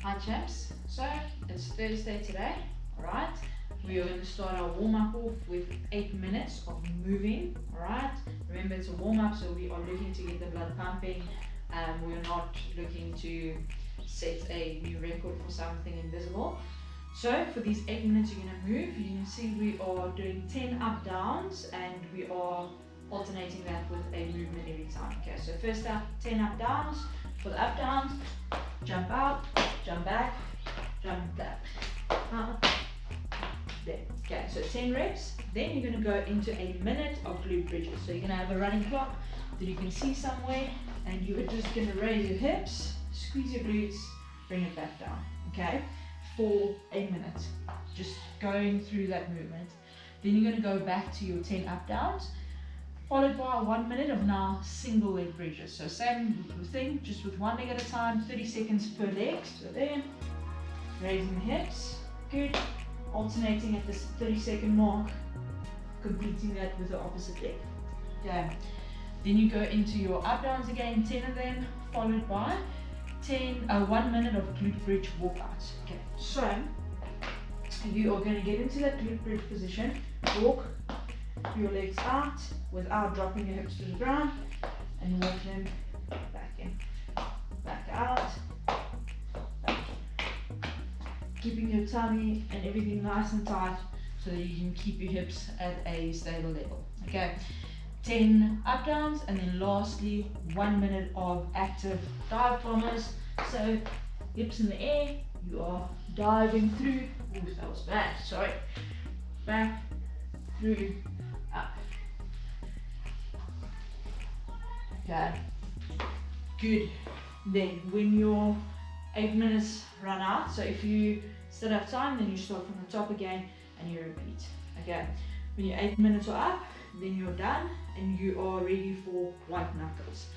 Hi chaps, so it's Thursday today, alright? We are going to start our warm-up off with 8 minutes of moving, alright? Remember it's a warm-up, so we are looking to get the blood pumping. We're not looking to set a new record for something invisible. So for these 8 minutes you're going to move. You can see we are doing 10 up downs and we are alternating that with a movement every time. Okay, so first up, 10 up downs. For the up downs, jump out, jump back, jump back, there. Okay, so 10 reps. Then you're going to go into a minute of glute bridges. So you're going to have a running clock that you can see somewhere, and you are just going to raise your hips, squeeze your glutes, bring it back down. Okay, for a minute, just going through that movement. Then you're going to go back to your 10 up downs, followed by 1 minute of now single leg bridges. So same thing, just with one leg at a time, 30 seconds per leg. So there, raising the hips, good. Alternating at this 30-second mark, completing that with the opposite leg. Okay. Then you go into your up downs again, 10 of them, followed by 1 minute of glute bridge walkouts. Okay. So you are going to get into that glute bridge position, walk your legs out without dropping your hips to the ground, and walk them back in, back out, back in. Keeping your tummy and everything nice and tight so that you can keep your hips at a stable level. Okay, 10 up downs, and then lastly 1 minute of active dive bombers. So hips in the air, you are diving through. Ooh, that was bad, sorry. Back, through, up. Okay, good. Then when your 8 minutes run out, so if you still have time, then you start from the top again and you repeat. Okay, when your 8 minutes are up, then you're done and you are ready for white knuckles.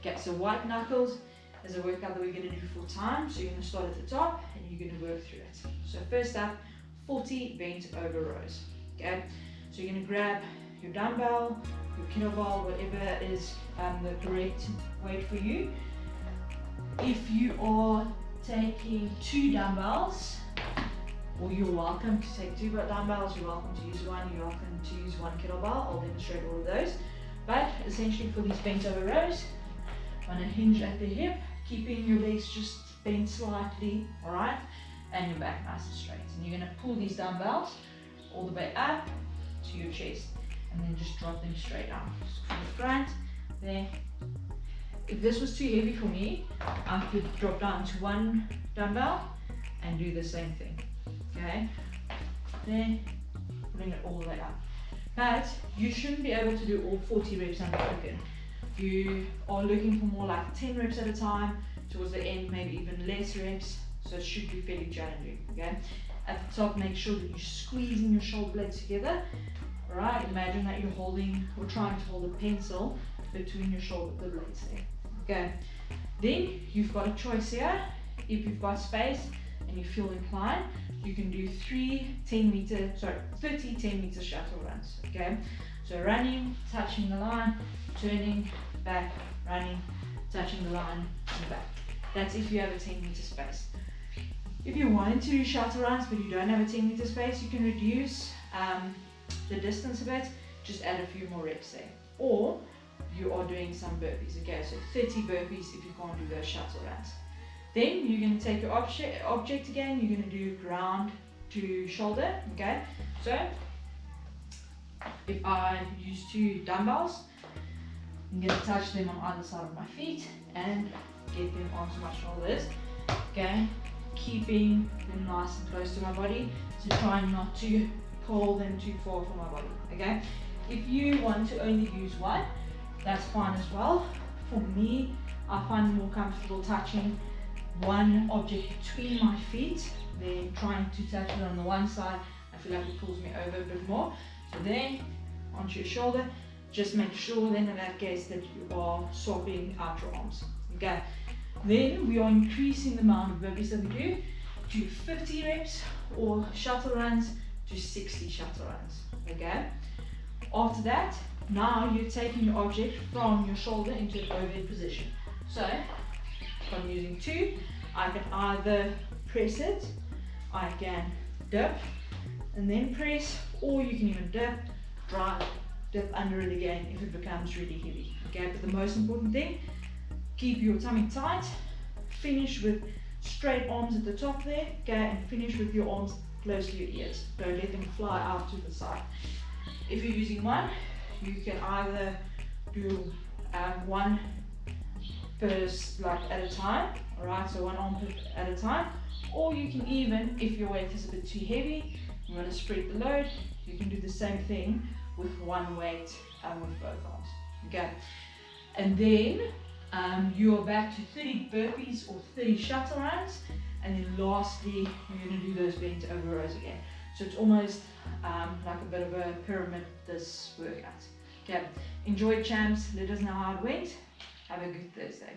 Okay, so white knuckles is a workout that we're going to do full time. So you're going to start at the top and you're going to work through it. So first up, 40 bent over rows. Okay, so you're going to grab your dumbbell, your kettlebell, whatever is the correct weight for you. If you are taking 2 dumbbells, or you're welcome to take 2 dumbbells, you're welcome to use one, you're welcome to use 1 kettlebell. I'll demonstrate all of those. But essentially for these bent over rows, on a hinge at the hip, keeping your legs just bent slightly, alright, and your back nice and straight. And you're going to pull these dumbbells all the way up to your chest, and then just drop them straight down. So from the front, there. If this was too heavy for me, I could drop down to 1 dumbbell and do the same thing. Okay, then bring it all the way up. But you shouldn't be able to do all 40 reps unbroken. You are looking for more like 10 reps at a time, towards the end maybe even less reps, so it should be fairly challenging. Okay, at the top make sure that you're squeezing your shoulder blades together. Alright, imagine that you're holding or trying to hold a pencil between your shoulder blades there. Okay, then you've got a choice here. If you've got space and you feel inclined, you can do 30 10 meter shuttle runs. Okay, so running, touching the line, turning, back, running, touching the line, and back. That's if you have a 10 meter space. If you want to do shuttle runs but you don't have a 10 meter space, you can reduce the distance a bit, just add a few more reps there. Or you are doing some burpees. Okay, so 30 burpees if you can't do those shuttle runs. Then you're going to take your object again, you're going to do ground to shoulder. Okay, so if I use 2 dumbbells, I'm going to touch them on either side of my feet and get them onto my shoulders. Okay, keeping them nice and close to my body, so trying not to pull them too far from my body. Okay, if you want to only use 1, that's fine as well. For me, I find it more comfortable touching 1 object between my feet than trying to touch it on the one side. I feel like it pulls me over a bit more. So then onto your shoulder, just make sure then in that case that you are swapping out your arms. Okay, then we are increasing the amount of burpees that we do to 50 reps or shuttle runs to 60 shuttle runs. Okay, after that, now you're taking your object from your shoulder into an overhead position. So if I'm using 2, I can either press it, I can dip and then press, or you can even dip, drive, dip under it again if it becomes really heavy. Okay, but the most important thing, keep your tummy tight, finish with straight arms at the top there, okay, and finish with your arms close to your ears. Don't let them fly out to the side. If you're using one, you can either do one per like at a time, alright, so one arm at a time, or you can even, if your weight is a bit too heavy, you want to spread the load, you can do the same thing with one weight with both arms, okay, and then you're back to 30 burpees or 30 shuttle runs, and then lastly you're going to do those bent over rows again. So it's almost like a bit of a pyramid, this workout. Okay, enjoy champs, let us know how it went. Have a good Thursday.